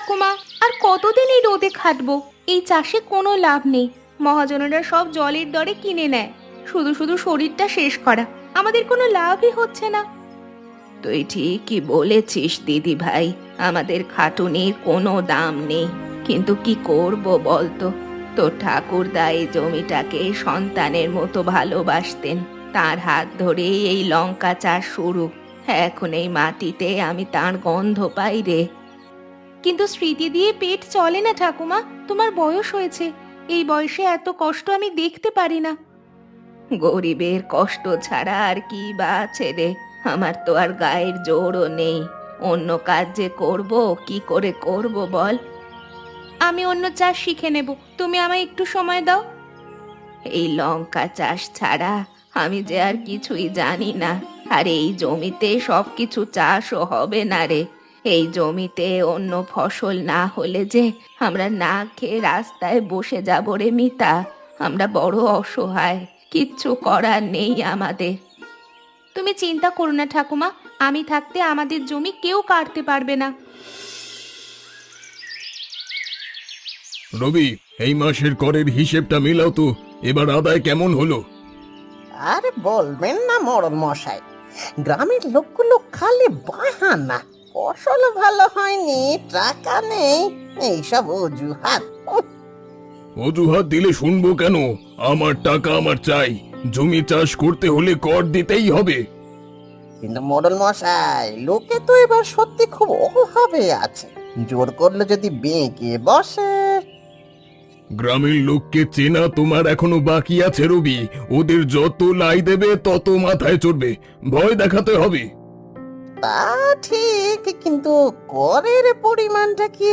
ঠাকুমা, আর কতদিন এই রোদে খাটবো? এই চাষে কোনো লাভ নেই। মহাজনেরা সব জলের দরে কিনে নেয়। শুধু শুধু শরীরটা শেষ করা, আমাদের কোনো লাভই হচ্ছে না। তুই ঠিকই বলেছিস দিদি ভাই, আমাদের খাটুনির কোনো দাম নেই। কিন্তু কি করব বলতো? তোর ঠাকুরদা এই জমিটাকে সন্তানের মতো ভালোবাসতেন। তার হাত ধরেই এই লঙ্কা চাষ শুরু। এখন এই মাটিতে আমি তার গন্ধ পাই রে। কিন্তু স্মৃতি দিয়ে পেট চলে না ঠাকুমা। তোমার বয়স হয়েছে, এই বয়সে এত কষ্ট আমি দেখতে পারি না। গরিবের কষ্ট ছাড়া আর কি বা আছে রে? আমার তো আর গায়ের জোরও নেই। অন্য কাজ যে করব, কি করে করব বল? আমি অন্য চাষ শিখে নেব, তুমি আমায় একটু সময় দাও। এই লঙ্কা চাষ ছাড়া আমি যে আর কিছুই জানি না। আর এই জমিতে সবকিছু চাষও হবে না রে। এই জমিতে অন্য ফসল না হলে যে আমরা না খেয়ে রাস্তায় বসে যাব রে মিতা। আমরা বড় অসহায়, কিচ্ছু করার নেই আমাদের। তুমি চিন্তা করো না ঠাকুমা, আমি থাকতে আমাদের জমি কেউ কাটতে পারবে না। রবি, এই মাসের করের হিসেবটা মিলাও তো। এবার আদায় কেমন হলো? আর বলবেন না মোড়ল মশাই, গ্রামের লোকগুলো খালি বাহানা। ফসল ভালো হয়নি, টাকা নেই, এইসব অজুহাত। অজুহাত দিলে শুনবো কেন? আমার টাকা আমার চাই। জমি চাষ করতে হলে কর দিতেই হবে। কিন্তু মোড়ল মশাই, লোকে তো এবার সত্যি খুব অভাবে আছে। জোর করলে যদি বেঁকে বসে। গ্রামের লোককে চেনা তোমার এখনো বাকি আছে রবি। ওদের যত লাই দেবে তত মাথায় চড়বে। ভয় দেখাতে হবে। তা ঠিক, কিন্তু করের পরিমাণটা কি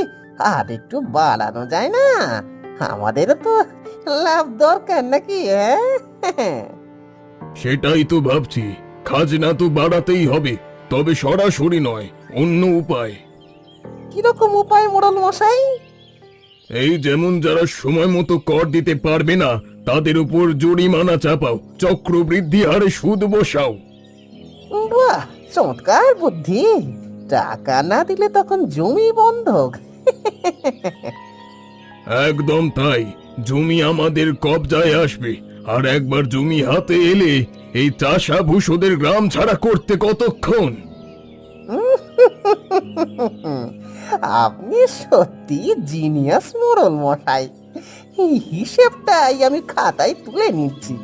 আর একটু বাড়ানো যায় না? আমাদের তো লাভ দরকার নাকি, হ্যাঁ? সেটাই তো ভাবছি। খাজনা তো বাড়াতেই হবে, তবে সরাসরি নয়, অন্য উপায়। কিরকম উপায় মোড়ল মশাই? এই যেমন যারা সময় মতো কর দিতে পারবে না তাদের উপর জরিমানা চাপাও, চক্রবৃদ্ধি হারে সুদ বসাও। বাহ, চমৎকার বুদ্ধি। টাকা না দিলে তখন জমি বন্ধক। একদম তাই। জমি আমাদের কবজায় আসবে। আর একবার জমি হাতে এলে এই চাষা ভূষদের গ্রাম ছাড়া করতে কতক্ষণ? আপনি সত্যি জিনিয়াস মোড়ল মশাই। এই হিসেবটাই আমি খাতায় তুলে নিচ্ছি।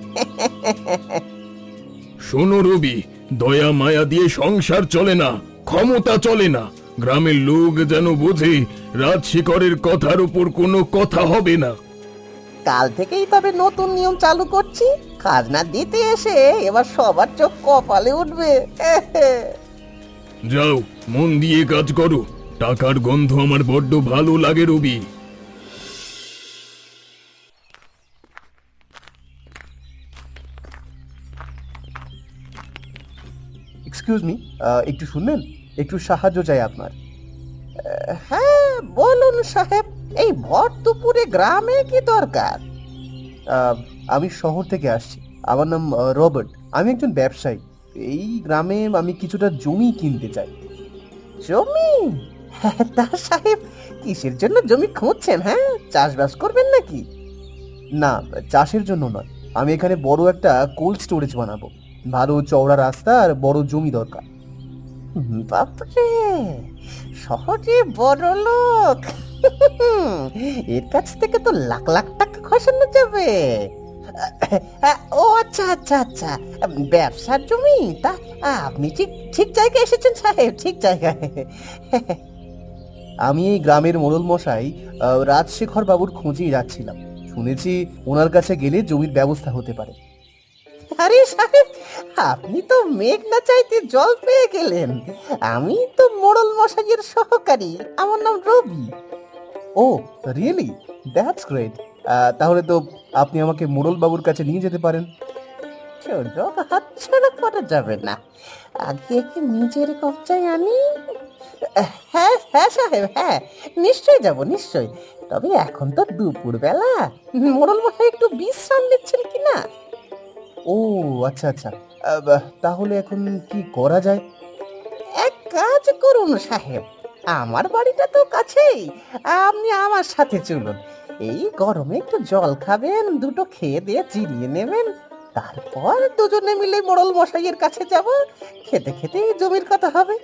শোনো রবি, দয়া মায়া দিয়ে সংসার চলে না, ক্ষমতা চলে না। গ্রামের লোক যেন বোঝে রাজশেখরের কথার উপর কোনো কথা হবে না। কাল থেকেই তবে নতুন নিয়ম চালু করছি। খাজনা দিতে এসে এবার সবার চোখ কপালে উঠবে। যাও, মন দিয়ে কাজ করো। টাকার গন্ধ আমার বড্ড ভালো লাগে রবি। এক্সকিউজ মি, একটু শুনবেন? একটু সাহায্য চাই আপনার। হ্যাঁ বলুন সাহেব, এই ভর দুপুরে গ্রামে কি দরকার? আহ, আমি শহর থেকে আসছি। আমার নাম রবার্ট। আমি একজন ব্যবসায়ী। এই গ্রামে আমি কিছুটা জমি কিনতে চাই। জমি? হ্যাঁ, তা সাহেব কিসের জন্য জমি খুঁজছেন? হ্যাঁ, চাষবাস করবেন নাকি? না, চাষের জন্য নয়। আমি এখানে বড় একটা কোল্ড স্টোরেজ বানাবো। ভালো চওড়া রাস্তা আর বড় জমি দরকার। বাপরে, সহজে বড় লোক! এর কাছ থেকে তো লাখ লাখ টাকা খসানো যাবে। ও আচ্ছা আচ্ছা আচ্ছা, ব্যবসার জমি? তা আপনি ঠিক ঠিক জায়গায় এসেছেন সাহেব, ঠিক জায়গায়। আমি এই গ্রামের মোড়ল মশাই রাজশেখর বাবুর খোঁজেই যাচ্ছিলাম। শুনেছি ওনার কাছে গেলে জমির ব্যবস্থা হতে পারে। আরে সাহেব, আপনি তো মেঘ না চাইতে জল পেয়ে গেলেন। আমি তো মোড়ল মশাইয়ের সহকারী, আমার নাম রবি। ও রিয়েলি? That's great. তাহলে তো আপনি আমাকে মোড়ল বাবুর কাছে নিয়ে যেতে পারেন। সুযোগ হাতছাড়া করা যাবে না, আগে একে নিজের কবজায় আনি। হ্যাঁ হ্যাঁ সাহেব, হ্যাঁ নিশ্চয়ই যাব, নিশ্চয়ই। তবে এখন তো দুপুর বেলা, মোড়ল মশাই একটু বিশ্রাম নিচ্ছেন কিনা? ও আচ্ছা আচ্ছা। তাহলে এখন কি করা যায়? এক কাজ করুন সাহেব, আমার বাড়িটা তো কাছেই, আপনি আমার সাথে চলুন। এই গরমে একটু জল খাবেন, দুটো খেয়ে দিয়ে জিরিয়ে নেবেন, তারপর দুজনে মিলে মোড়ল মশাইয়ের কাছে যাব, খেতে খেতে জমির কথা হবে।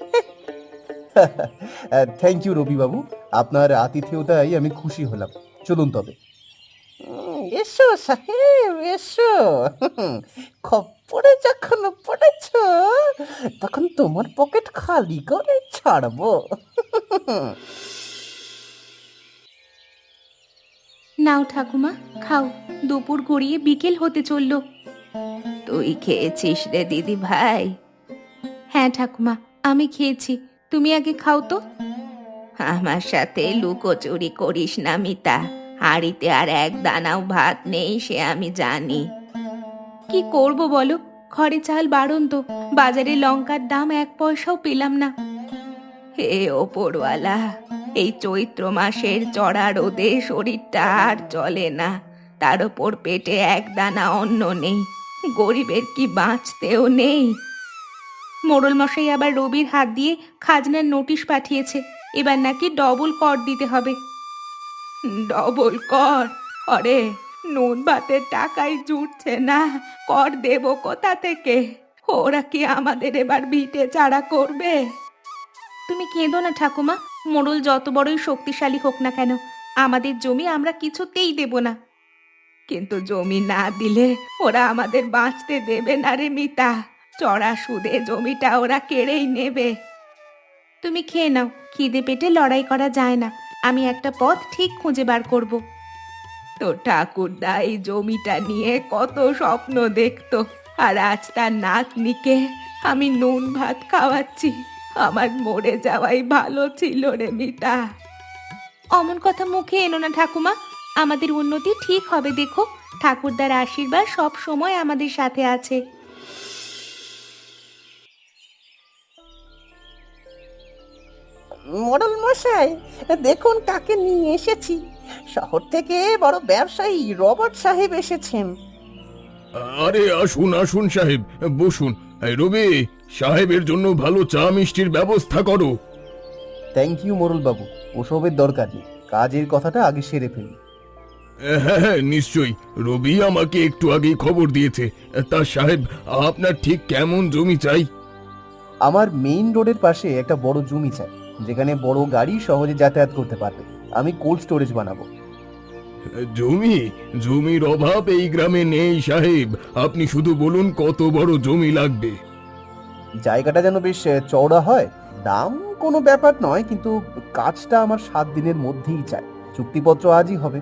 থ্যাংক ইউ রবি বাবু, আপনার আতিথেয়তায় আমি খুশি হলাম। চলুন তবে। এসো সাহেব এসো। খপ্পরে যখন পড়েছ তখন তোমার পকেট খালি করে ছাড়বো। নাও ঠাকুমা, খাও। দুপুর গড়িয়ে বিকেল হতে চলল। তুই খেয়েছিস রে দিদি ভাই? হ্যাঁ ঠাকুমা, আমি খেয়েছি। তুমি আগে খাও তো। আমার সাথে লুকোচুরি করিস না মিতা। হাঁড়িতে আর এক দানাও ভাত নেই, সে আমি জানি। কি করব বলো, ঘরে চাল বাড়ন্ত, বাজারে লঙ্কার দাম 1 পয়সাও পেলাম না। হে ওপরওয়ালা, এই চৈত্র মাসের চড়া রোদে শরীরটা আর চলে না, তার ওপর পেটে এক দানা অন্ন নেই, গরিবের কি বাঁচতেও নেই। মোড়ল মশাই আবার রবির হাত দিয়ে খাজনার নোটিশ পাঠিয়েছে, এবার নাকি ডবল কর দিতে হবে। ডবল কর? অরে, নুন ভাতের টাকাই জুটছে না, কর দেব কোথা থেকে? ওরা কি আমাদের এবার ভিটে চারা করবে? তুমি কেঁদো না ঠাকুমা, মোড়ল যত বড়ই শক্তিশালী হোক না কেন, আমাদের জমি আমরা কিছুতেই দেব না। কিন্তু জমি না দিলে ওরা আমাদের বাঁচতে দেবে না রে মিতা, চড়া সুদে জমিটা ওরা কেড়েই নেবে। তুমি খেয়ে নাও, খিদে পেটে লড়াই করা যায় না, আমি একটা পথ ঠিক খুঁজে বার করব। তো ঠাকুরদা এই জমিটা নিয়ে কত স্বপ্ন দেখতো, আর আজ তার নাতনিকে আমি নুন ভাত খাওয়াচ্ছি। আমার মরে যাওয়াই ভালো ছিল রে মিতা। অমন কথা মুখে এনো না ঠাকুমা, আমাদের উন্নতি ঠিক হবে দেখো, ঠাকুরদার আশীর্বাদ সব সময় আমাদের সাথে আছে। মোড়ল মশাই, দেখুন কাকে নিয়ে এসেছি। শহর থেকে বড় ব্যবসায়ী রবার্ট সাহেব এসেছেন। আরে আসুন আসুন সাহেব, বসুন। এই রবি, সাহেবের জন্য ভালো চা মিষ্টির ব্যবস্থা করো। থ্যাংক ইউ মোরল বাবু, ওসবের দরকার নেই, কাজের কথাটা আগে সেরে ফেলি। হ্যাঁ হ্যাঁ নিশ্চয়ই, রবি আমাকে একটু আগেই খবর দিয়েছে। তা সাহেব, আপনার ঠিক কেমন জমি চাই? আমার মেইন রোডের পাশে একটা বড় জমি চাই, যেখানে বড় গাড়ি সহজে যাতায়াত করতে পারবে। আমি কোল্ড স্টোরেজ বানাবো। জমি? জমির অভাব এই গ্রামে নেই সাহেব, আপনি শুধু বলুন কত বড় জমি লাগবে। জায়গাটা যেন বেশ চওড়া হয়। দাম কোনো ব্যাপার নয়, কিন্তু কাজটা আমার 7 দিনের মধ্যেই চাই। চুক্তিপত্র আজই হবে।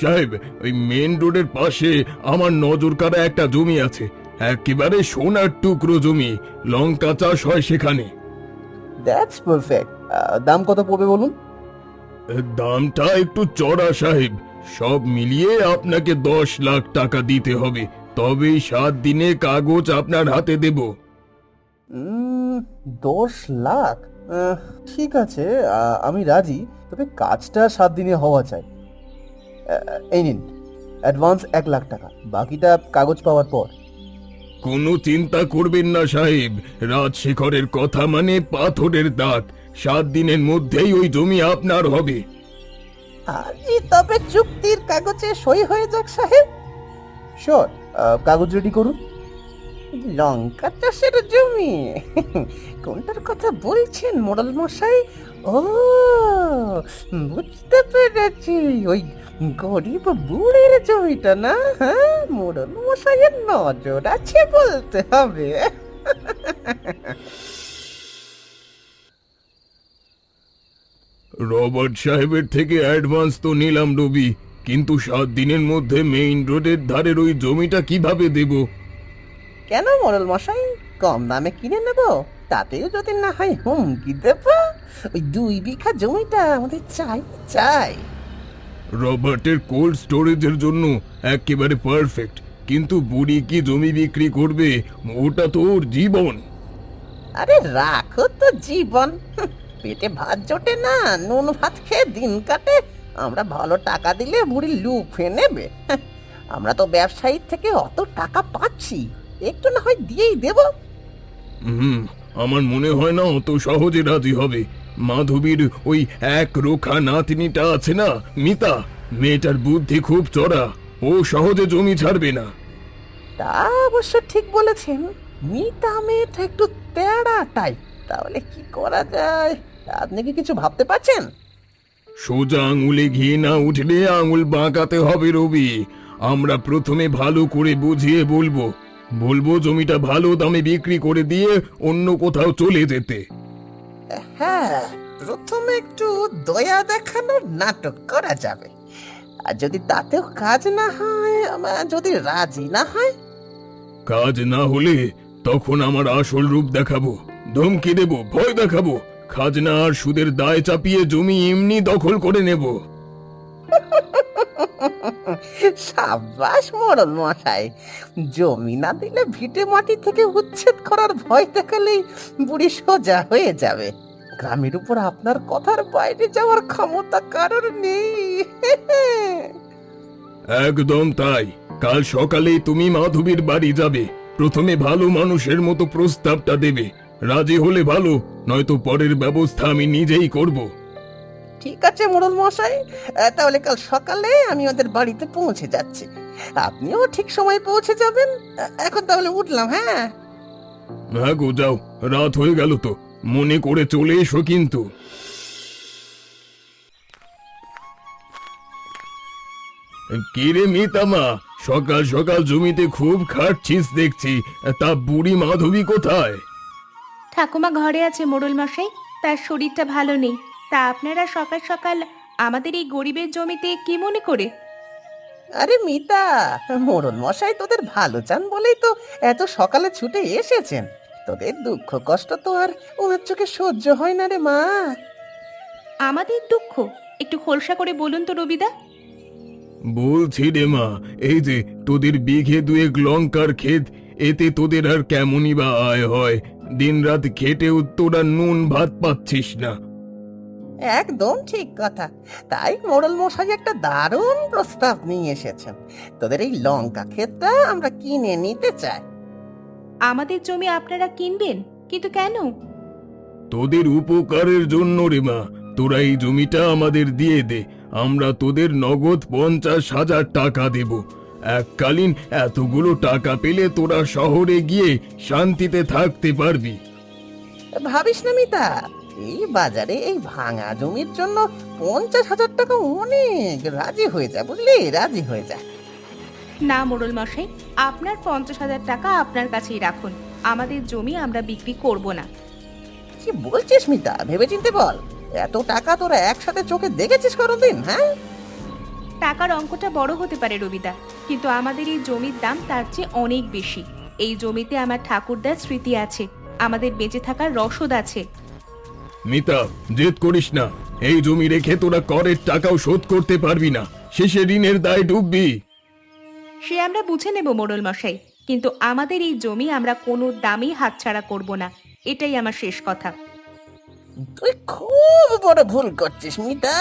সাহেব, ওই মেন রোডের পাশে আমার নজর কাড়া একটা জমি আছে, একেবারে সোনার টুকরো জমি, লঙ্কা চাষ হয় সেখানে। That's perfect. দাম কত পড়বে বলুন? দামটা একটু চড়া সাহেব, সব মিলিয়ে আপনাকে 10 লাখ টাকা দিতে হবে, তবেই 7 দিনে কাগজ আপনার হাতে দেব। 10 লাখ? ঠিক আছে, আমি রাজি, তবে কাজটা 7 দিনে হওয়া চাই। এই নিন, অ্যাডভান্স 1 লাখ টাকা, বাকিটা কাগজ পাওয়ার পর। কোনো চিন্তা করবেন না সাহেব, রাজশেখরের কথা মানে পাথরের দাঁত, 7 দিনের মধ্যেই ওই জমি আপনার হবে। আজই তবে চুক্তির কাগজে সই হয়ে যাক সাহেব। শিওর, কাগজ রেডি করুন। লঙ্কা চাষের জমি? কোনটার কথা বলছেন মোড়ল মশাই? ও, বুঝতে পেরেছি, ওই গরিব বুড়ির জমিটা না? হ্যাঁ, মোড়ল মশাইয়ের নজর আছে বলতে হবে। রবার্ট সাহেবের থেকে অ্যাডভান্স তো নিলাম রবি, কিন্তু 7 দিনের মধ্যে মেইন রোডের ধারের ওই জমিটা কিভাবে দেব? কেন মোড়ল মশাই, কম দামে কিনে নেব, তাতেও যদি না হয় হুমকি দেব। ওই 2 বিঘা জমিটা আমাদের চাই চাই। রবার্টের কোল্ড স্টোরেজের জন্য একেবারে পারফেক্ট, কিন্তু বুড়ি কি জমি বিক্রি করবে? ওটা তো ওর জীবন। আরে রাখো তো জীবন, পেটে ভাত জোটে না, নুন ভাত খেয়ে দিন কাটে। আমরা ভালো টাকা দিলে বুড়ি লুফে নেবে। আমরা তো ব্যবসায়ীর থেকে অত টাকা পাচ্ছি, একটু না হয় দিয়েই দেব। আমার মনে হয় না অত সহজে রাজি হবে। মাধবীর ওই এক রোখা নাতনিটা আছে না, মিতা, মেয়েটার বুদ্ধি খুব চড়া, ও সহজে জমি ছাড়বে না। তা অবশ্য ঠিক বলেছেন, মিতা মেয়েটা একটু তেড়া টাইপ। তাহলে কি করা যায়? আপনি কি কিছু ভাবতে পারছেন? সোজা আঙুলে ঘি না উঠলে আঙুল বাঁকাতে হবে রবি। আমরা প্রথমে ভালো করে বুঝিয়ে বলবো, জমিটা ভালো দামে বিক্রি করে দিয়ে অন্য কোথাও চলে যেতে। হ্যাঁ, প্রথমে একটু দয়া দেখানোর নাটক করা যাবে। আর যদি তাতেও কাজ না হয়, যদি রাজি না হয়, কাজ না হলে তখন আমার আসল রূপ দেখাবো, ধমকি দেব, ভয় দেখাবো, খাজনা আর সুদের দায় চাপিয়ে জমি এমনি দখল করে নেব। সাবাস মোড়ল মশাই। জমি না দিলে ভিটে মাটি থেকে উচ্ছেদ করার ভয় দেখালেই বুড়ি সোজা হয়ে যাবে। গ্রামের উপর আপনার কথার বাইরে যাওয়ার ক্ষমতা কারোর নেই। একদম তাই। কাল সকালেই তুমি মাধবীর বাড়ি যাবে, প্রথমে ভালো মানুষের মতো প্রস্তাবটা দেবে। রাজি হলে ভালো, নয়তো পরের ব্যবস্থা আমি নিজেই করব। ঠিক আছে মোড়ল মশাই, তাহলে কাল সকালে আমি ওদের বাড়িতে পৌঁছে যাচ্ছি। আপনিও ঠিক সময় পৌঁছে যাবেন। এখন তাহলে উঠলাম। হ্যাঁ, হ্যাঁ গো, যাও, রাত হয়ে গেল তো, মনে করে চলে এসো কিন্তু। কিরে মিতামা, সকাল সকাল জমিতে খুব খাটছিস দেখছি, তা বুড়ি মাধবী কোথায়? ঠাকুমা ঘরে আছে মোড়ল মশাই, তার শরীরটা ভালো নেই। তা আপনারা সকাল সকাল আমাদের এই গরিবের জমিতে কি মনে করে? আরে মিতা, মোড়ল মশাই তোদের ভালো চান বলেই তো এত সকালে ছুটে এসেছেন। তোদের দুঃখ কষ্ট তো আর ওনার চোখে সহ্য হয় না রে মা। আমাদের দুঃখ একটু খোলসা করে বলুন তো রবিদা। বলছি রে মা, এই যে তোদের বিঘে দুয়েক লঙ্কার ক্ষেত, এতে তোদের আর কেমনই বা আয় হয়? দিনরাত খেটেও তোরা নুন ভাত পাচ্ছিস না। একদম ঠিক কথা। তাই মোড়ল মশাই একটা দারুণ প্রস্তাব নিয়ে এসেছেন। তোদের এই লঙ্কা ক্ষেতটা আমরা কিনে নিতে চাই। আমাদের জমি আপনারা কিনবেন, কিন্তু কেন? তোদের উপকারের জন্য রে মা, তোরা এই জমিটা আমাদের দিয়ে দে, আমরা তোদের নগদ 50,000 টাকা দেব। এককালীন এতগুলো টাকা পেলে তোরা শহরে গিয়ে শান্তিতে থাকতে পারবি। ভাবিস না মিতা, এই বাজারে এই ভাঙা জমির জন্য 50,000 টাকা অনেক। রাজি হয়ে যা, বুঝলি, রাজি হয়ে যা। না মোড়ল মশাই, আপনার 50,000 টাকা আপনার কাছেই রাখুন। আমাদের জমি আমরা বিক্রি করব না। কি বলছিস মিতা? ভেবে চিন্তে বল। এত টাকা তোরা একসাথে চোখে দেখেছিস কোনোদিন? হ্যাঁ, টাকার অঙ্কটা বড় হতে পারে রবিদা, কিন্তু আমাদের এই জমির দাম তার চেয়ে অনেক বেশি। এই জমিতে আমার ঠাকুরদার স্মৃতি আছে, আমাদের বেঁচে থাকার রসদ আছে। মিতা, জেদ করিস না। এই জমি রেখে তোরা করের টাকাও শোধ করতে পারবি না, শেষে ঋণের দায় ডুববি। সে আমরা বুঝে নেব মোড়ল মশাই, কিন্তু আমাদের এই জমি আমরা কোনো দামেই হাতছাড়া করব না, এটাই আমার শেষ কথা। তুই খুব বড় ভুল করছিস মিতা।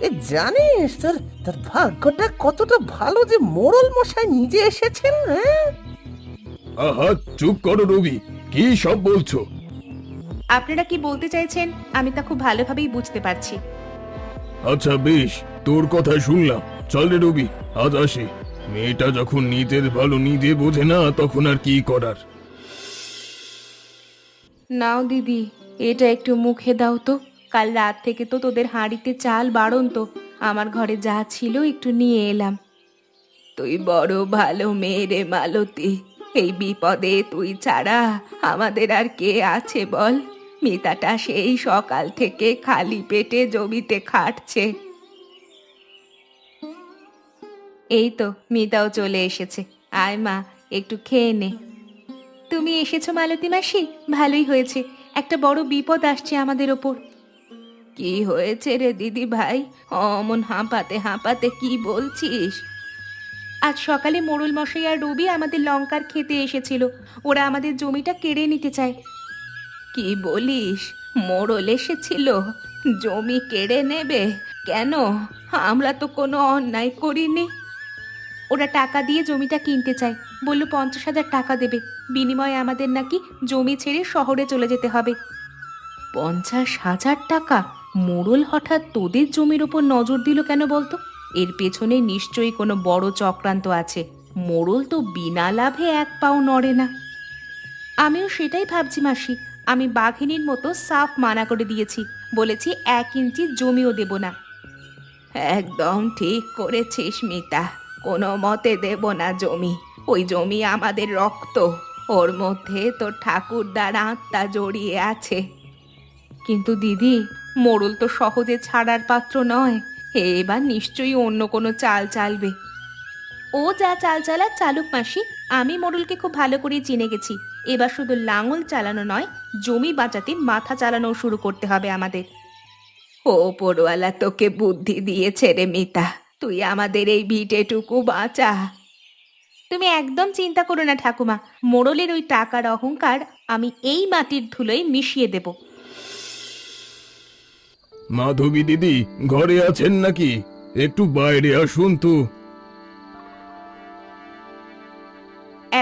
এ জানিস তোর তোর ভাগ্যটা কতটা ভালো যে মোড়ল মশাই নিজে এসেছেন। হ্যাঁ, আহা, চুপ করো রবি, কি সব বলছো? আপনারা কি বলতে চাইছেন আমি তা খুব ভালোভাবেই বুঝতে পারছি। আচ্ছা বেশ, তোর কথা শুনলাম। চল রে রবি, আজ আসি। মেয়েটা যখন নিজের ভালো নিজে বোঝে না, তখন আর কি করার। নাও দিদি, এটা একটু মুখে দাও তো। কাল রাত থেকে তো তোদের হাঁড়িতে চাল বাড়ন্ত, আমার ঘরে যা ছিল একটু নিয়ে এলাম। তুই বড় ভালো মেয়ে রে মালতী, এই বিপদে তুই ছাড়া আমাদের আর কে আছে বল? মিতাটা সেই সকাল থেকে খালি পেটে জমিতে খাটছে। এই তো মিতাও চলে এসেছে। আয় মা, একটু খেয়ে নে। তুমি এসেছো মালতী মাসি, ভালোই হয়েছে। একটা বড় বিপদ আসছে আমাদের ওপর। কি হয়েছে রে দিদি ভাই? অমন হাঁপাতে হাঁপাতে কি বলছিস? আজ সকালে মোড়ল মশাই আর রবি আমাদের লঙ্কার খেতে এসেছিল, ওরা আমাদের জমিটা কেড়ে নিতে চায়। কি বলিস? মোড়ল এসেছিল? জমি কেড়ে নেবে? কেন? আমরা তো কোনো অন্যায় করিনি। ওরা টাকা দিয়ে জমিটা কিনতে চায়, বলল 50,000 টাকা দেবে, বিনিময়ে আমাদের নাকি জমি ছেড়ে শহরে চলে যেতে হবে। 50,000 টাকা? মোড়ল হঠাৎ তোদের জমির ওপর নজর দিল কেন বলতো? এর পেছনে নিশ্চয়ই কোনো বড় চক্রান্ত আছে। মোড়ল তো বিনা লাভে এক পাও নড়ে না। আমিও সেটাই ভাবছি মাসি। আমি বাঘিনীর মতো সাফ মানা করে দিয়েছি, বলেছি 1 ইঞ্চি জমিও দেব না। একদম ঠিক করেছিস মিতা, কোনো মতে দেব না জমি। ওই জমি আমাদের রক্ত, ওর মধ্যে তো ঠাকুরদার আত্মা জড়িয়ে আছে। কিন্তু দিদি, মোড়ল তো সহজে ছাড়ার পাত্র নয়। এবার নিশ্চয়ই অন্য কোনো চাল চালবে। ও যা চাল চালার চালুক মাসি, আমি মোড়লকে খুব ভালো করে চিনে গেছি। এবার শুধু লাঙল চালানো নয়, জমি বাঁচাতে মাথা চালানো শুরু করতে হবে আমাদের। ও পড়ুয়ালা তোকে বুদ্ধি দিয়েছে রে মিতা, তুই আমাদের এই ভিটেটুকু বাঁচা। তুমি একদম চিন্তা করো না ঠাকুমা, মোড়লের ওই টাকার অহংকার আমি এই মাটির ধুলোয় মিশিয়ে দেব। মাধবী দিদি ঘরে আছেন নাকি? একটু বাইরে আসুন তো।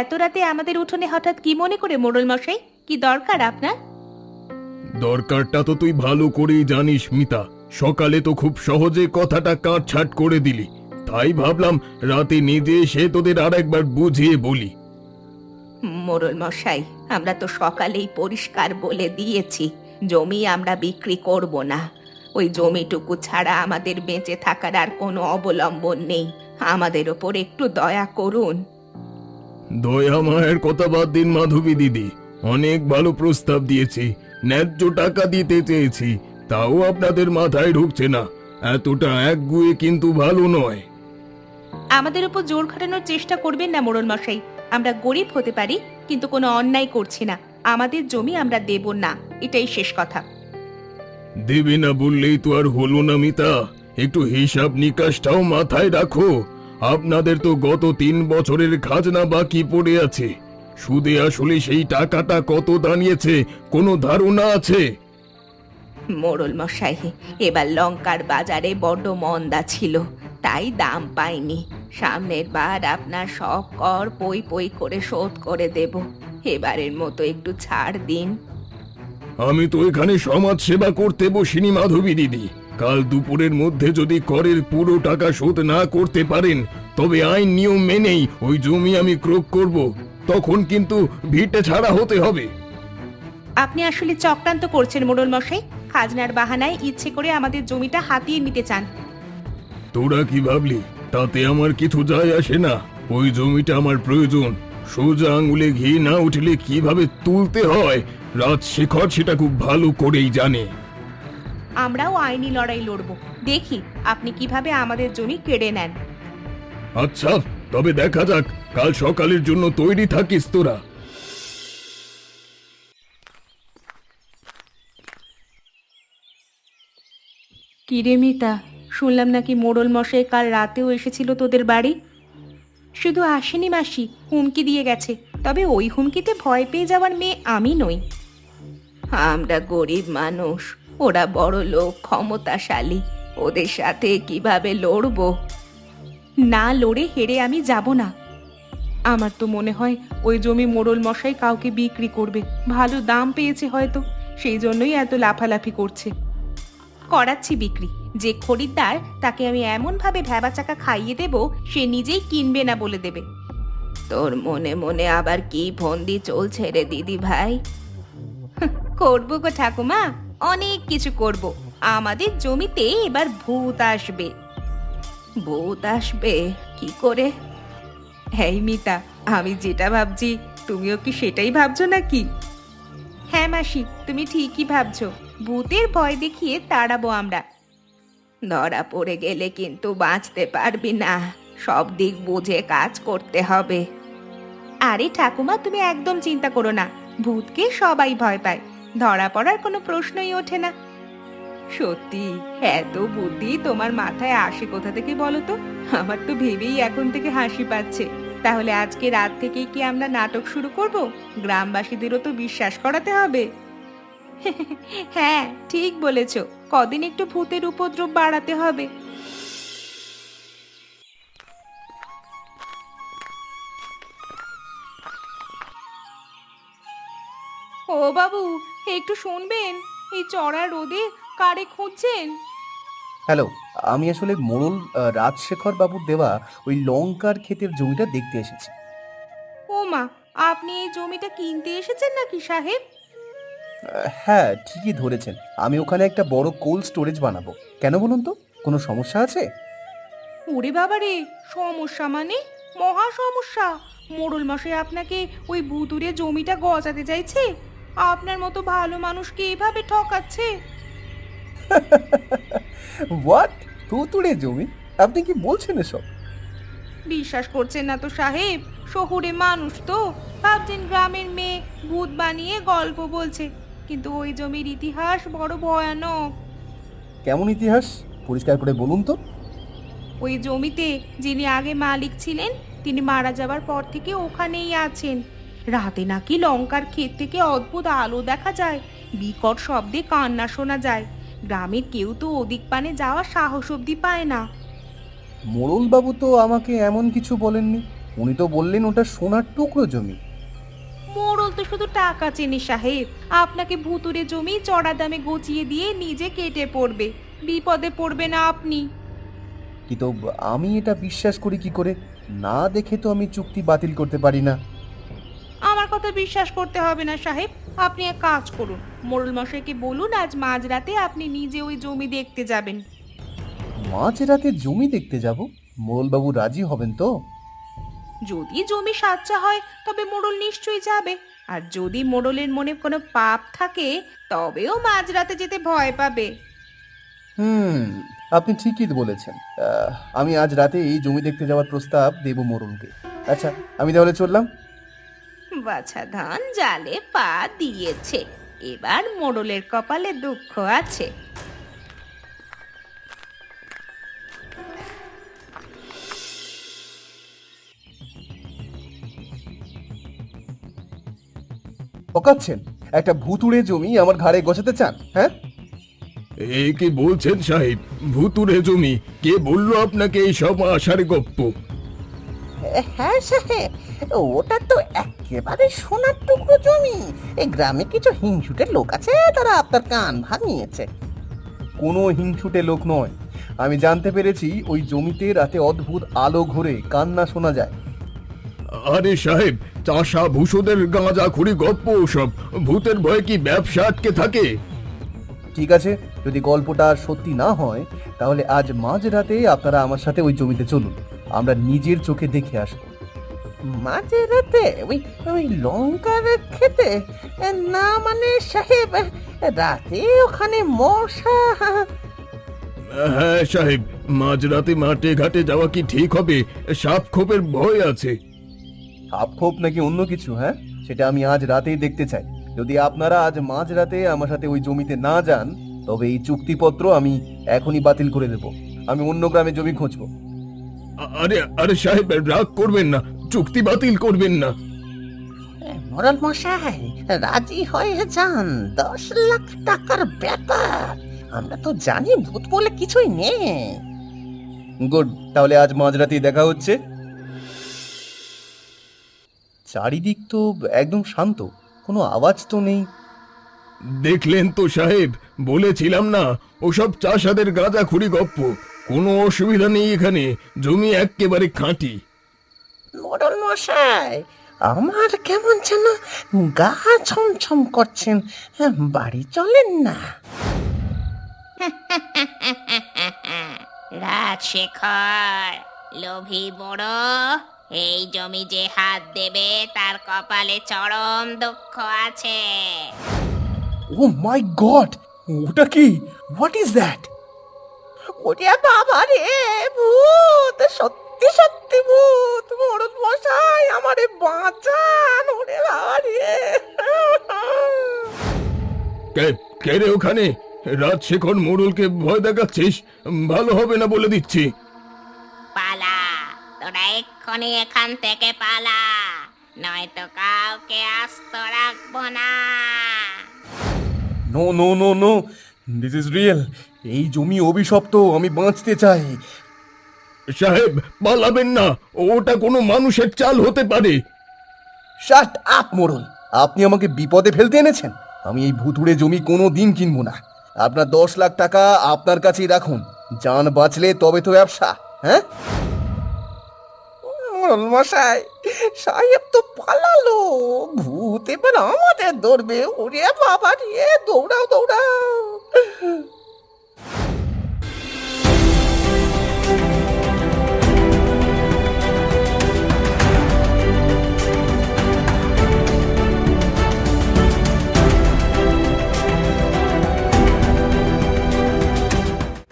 এত রাতে আমাদের উঠোনে হঠাৎ কি মনে করে মোড়ল মশাই? কি দরকার আপনার? দরকারটা তো তুই ভালো করেই জানিস মিতা। সকালে তো খুব সহজে কথাটা কাটছাট করে দিলি, তাই ভাবলাম রাতে নিজে এসে তোদের আরেকবার বুঝিয়ে বলি। মোড়ল মশাই, আমরা তো সকালেই পরিষ্কার বলে দিয়েছি জমি আমরা বিক্রি করব না। ওই জমিটুকু ছাড়া আমাদের বেঁচে থাকার আর কোনো অবলম্বন নেই। আমাদের ওপর একটু দয়া করুন। দয়া মায়ের কথা বাদ দিন মাধবী দিদি, অনেক ভালো প্রস্তাব দিয়েছি, ন্যায্য টাকা দিতে চেয়েছি, তাও আপনাদের মাথায় ঢুকছে না। এতটা একগুঁয়ে কিন্তু ভালো নয়। আমাদের উপর জোর খাটানোর চেষ্টা করবেন না মোড়ল মশাই। আমরা গরিব হতে পারি, কিন্তু কোনো অন্যায় করছি না। আমাদের জমি আমরা দেব না, এটাই শেষ কথা। দেবে না বললেই তো আর হলো না মিতা, একটু হিসাব নিকাশটাও মাথায় রাখো। আপনাদের তো গত 3 বছরের খাজনা বাকি পড়ে আছে। সুদে আসলে সেই টাকাটা কত দাঁড়িয়েছে কোনো ধারণা আছে? মোড়ল মশাই, এবার লঙ্কার বাজারে বড্ড মন্দা ছিল, তাই দাম পাইনি। সামনের বার আপনার সব কর পই পই করে শোধ করে দেব। এবারের মতো একটু ছাড় দিন। আমি তো এখানে সমাজ সেবা করতে বসিনি মাধবী দিদি। কাল দুপুরের মধ্যে যদি করের পুরো টাকা শোধ না করতে পারেন, তবে আইন নিয়ম মেনেই ওই জমি আমি ক্রয় করব। তখন কিন্তু ভিটে ছাড়া হতে হবে। আপনি আসলে চক্রান্ত করছেন মোড়ল মশাই। খাজনার বাহানায় ইচ্ছে করে আমাদের জমিটা হাতিয়ে নিতে চান। তোরা কি ভাবলি তাতে আমার কিছু যায় আসে না? ওই জমিটা আমার প্রয়োজন। সোজা আঙুলে ঘি না উঠলে কিভাবে তুলতে হয় রাজশেখর সেটা খুব ভালো করেই জানে। আমরাও আইনি লড়াই লড়ব, দেখি আপনি কিভাবে আমাদের জমি কেড়ে নেন। আচ্ছা, তবে দেখা যাক। কাল সকালের জন্য তৈরি থাকিস তোরা। কিরে মিতা, শুনলাম নাকি মোড়ল মশাই কাল রাতেও এসেছিল তোদের বাড়ি? শুধু আসেনি মাসি, হুমকি দিয়ে গেছে। তবে ওই হুমকিতে ভয় পেয়ে যাওয়ার মেয়ে আমি নই। আমরা গরিব মানুষ, ওরা বড় লোক, ক্ষমতাশালী। ওদের সাথে কিভাবে লড়বো? না লড়ে হেরে আমি যাব না। আমার তো মনে হয় ওই জমি মোড়ল মশাই কাউকে বিক্রি করবে। ভালো দাম পেয়েছে হয়তো, সেই জন্যই এত লাফালাফি করছে। করাচ্ছি বিক্রি। যে খরিদ্দার, তাকে আমি এমন ভাবে ভ্যাবা চাকা খাইয়ে দেব সে নিজেই কিনবে না বলে দেবে। তোর মনে মনে আবার কি ফন্দি চলছে রে দিদি ভাই? করবো গো ঠাকুমা, অনেক কিছু করব। আমাদের জমিতে এবার ভূত আসবে। ভূত আসবে কি করে? হ্যাঁ মিতা, আমি যেটা ভাবছি তুমিও কি সেটাই ভাবছো নাকি? হ্যাঁ মাসি, তুমি ঠিকই ভাবছো। ভূতের ভয় দেখিয়ে তাড়াবো আমরা। ধরা পড়ে গেলে কিন্তু বাঁচতে পারবি না। সব দিক বুঝে কাজ করতে হবে। আরে ঠাকুমা, তুমি একদম চিন্তা করো না। ভূতকে সবাই ভয় পায়, ধরা পড়ার কোনো প্রশ্নই ওঠে না। সত্যি, এত বুদ্ধি তোমার মাথায় আসে কোথা থেকে বলো তো? আমার তো ভেবেই এখন থেকে হাসি পাচ্ছে। তাহলে আজকে রাত থেকেই কি আমরা নাটক শুরু করব? গ্রামবাসীদেরও তো বিশ্বাস করাতে হবে। হ্যাঁ, ঠিক বলেছ। কদিন একটু ভূতের উপদ্রব বাড়াতে হবে। ও বাবু, একটু শুনবেন? এই চড়া রোদে কারে খুঁজছেন? হ্যালো, আমি আসলে মোড়ল রাজশেখর বাবুর দেওয়া ওই লঙ্কার ক্ষেতের জমিটা দেখতে এসেছি। ও মা, আপনি এই জমিটা কিনতে এসেছেন নাকি সাহেব? হ্যাঁ, ঠিকই ধরেছেন। আমি ওখানে একটা বড় কোল্ড স্টোরেজ বানাবো। কেন বলুন তো, কোনো সমস্যা আছে? ওরে বাবা রে, সমস্যা মানে মহা সমস্যা। মোড়ল মশাই আপনাকে ওই ভুতুরে জমিটা গজাতে চাইছে? আপনার মতো ভালো মানুষকে এভাবে ঠকাচ্ছে? হোয়াট? তুতুড়ে জমি? আপনি কি বলছেন এসব? বিশ্বাস করছেন না তো সাহেব? শহুরে মানুষ তো ভাবছেন গ্রামের মেয়ে ভূত বানিয়ে গল্প বলছে, কিন্তু ওই জমির ইতিহাস বড় ভয়ানক। কেমন ইতিহাস? পরিষ্কার করে বলুন তো। ওই জমিতে যিনি আগে মালিক ছিলেন, তিনি মারা যাবার পর থেকে ওখানেই আছেন। রাতে নাকি লঙ্কার ক্ষেত থেকে অদ্ভুত আলো দেখা যায়, বিকট শব্দে কান্না শোনা যায়। গ্রামের কেউ তো ওদিক পানে যাওয়ার সাহস অব্দি পায় না। মোড়ল বাবু তো আমাকে এমন কিছু বলেননি। উনি তো বললেন ওটা সোনার টুকরো জমি। মোড়ল তো শুধু টাকা চেনে সাহেব, আপনাকে ভুতুরে জমি চড়া দামে গচিয়ে দিয়ে নিজে কেটে পড়বে। বিপদে পড়বে না আপনি। কিন্তু আমি এটা বিশ্বাস করি কি করে? না দেখে তো আমি চুক্তি বাতিল করতে পারি না। আমার কথা বিশ্বাস করতে হবে না সাহেব, আপনি এক কাজ করুন, মোড়ল মশাইকে বলুন আজ মাঝরাতে আপনি নিজে ওই জমি দেখতে যাবেন। মাঝরাতে জমি দেখতে যাব? মোড়ল বাবু রাজি হবেন তো? যদি জমি সাচ্চা হয় তবে মোড়ল নিশ্চয়ই যাবে, আর যদি মোড়লের মনে কোনো পাপ থাকে তবেও মাঝরাতে যেতে ভয় পাবে। হুম, আপনি ঠিকই বলেছেন। আমি আজ রাতে এই জমি দেখতে যাওয়ার প্রস্তাব দেব মোড়লকে। আচ্ছা, আমি তাহলে চললাম। বাছা ধান জালে পা দিয়েছে, এবার মোড়লের কপালে দুঃখ আছে। পকাচ্ছেন? একটা ভুতুড়ে জমি আমার ঘাড়ে গোছাতে চান, হ্যাঁ? এ কি বলছেন সাহেব? ভুতুরে জমি? কে বললো আপনাকে এই সব আষাঢ় গপ্প? হ্যাঁ সাহেব, ওটা তো একেবারে সোনার টুকরো জমি। এই গ্রামে কিছু হিংসুটের লোক আছে, তারা আপনার কান ভাঙিয়েছে। কোনো হিংসুটে লোক নয়। আমি জানতে পেরেছি ওই জমিতে রাতে অদ্ভুত আলো ঘুরে কান্না শোনা যায়। আরে সাহেব, চাষা ভূষদের গাঁজা খুরি গপ্প ওসব। ভূতের ভয়ে কি ব্যবসা আটকে থাকে? ঠিক আছে, যদি গল্পটা আর সত্যি না হয় তাহলে আজ মাঝরাতে আপনারা আমার সাথে ওই জমিতে চলুন। আমরা নিজের চোখে দেখে আসবো। মাঝে রাতে ওই ওই লঙ্কার খেতে? না মানে সাহেব, রাতে ওখানে মশা। হ্যাঁ সাহেব, মাঝরাতে মাঠে ঘাটে যাওয়া কি ঠিক হবে? সাপ খোপের ভয় আছে। সাপখোপ নাকি অন্য কিছু, হ্যাঁ? সেটা আমি আজ রাতেই দেখতে চাই। যদি আপনারা আজ মাঝরাতে আমার সাথে ওই জমিতে না যান তবে এই চুক্তিপত্র আমি এখনই বাতিল করে দেব। আমি অন্য গ্রামে জমি খুঁজবো। আরে আরে সাহেব, রাগ করবেন না, চুক্তি বাতিল করবেন না। মোড়ল মশাই রাজি হয়ে যান, 10 লাখ টাকার ব্যাপার। আমরা তো জানি ভূত বলে কিছুই নেই। গুড, তাহলে আজ মাঝরাতেই দেখা হচ্ছে। চারিদিক তো একদম শান্ত, কোনো আওয়াজ তো নেই। দেখলেন তো সাহেব, বলেছিলাম না ওসব চাষাদের গাঁজা খুরি গপ্প। কোনো অসুবিধা নেই এখানে, জমি এক্কেবারে খাঁটি। মোড়ল মশাই, আমার কেমন যেন গা ছমছম করছেন, বাড়ি চলেন না? রাজশেখর, লোভী বুড়ো, এই জমি যে হাত দেবে তার কপালে চরম দুঃখ আছে। ও মাই গড, ওটা কি? What is that? ওরে বাবা রে, ভূত! সত্যি সত্যি ভূত! মোড়ল মশাই আমারে বাঁচান, ওরে বাবা রে! কে রে ওখানে? রাজশেখর মোড়লকে ভয় দেখাচ্ছিস? ভালো হবে না বলে দিচ্ছি। পালা, তোরা এক্ষুনি এখান থেকে পালা, নয়তো কাউকে আস্ত রাখবো না। No no no no, this is real. এই জমি অভিশপ্ত, আমি বাঁচতে চাই। সাহেব, পালাবেন না, ওটা কোনো মানুষের চাল হতে পারে। শাট আপ মোড়ল, আপনি আমাকে বিপদে ফেলতে এনেছেন। আমি এই ভুতুড়ে জমি কোনো দিন কিনবো না। আপনার 10 লাখ টাকা আপনার কাছেই রাখুন। জান বাঁচলে তবে তো ব্যবসা। হ্যাঁ, মোড়ল মশাই, সাহেব তো পালালো। ভূত এবার আমাদের ধরবে। ওরে বাবা রে, দৌড়াও দৌড়াও।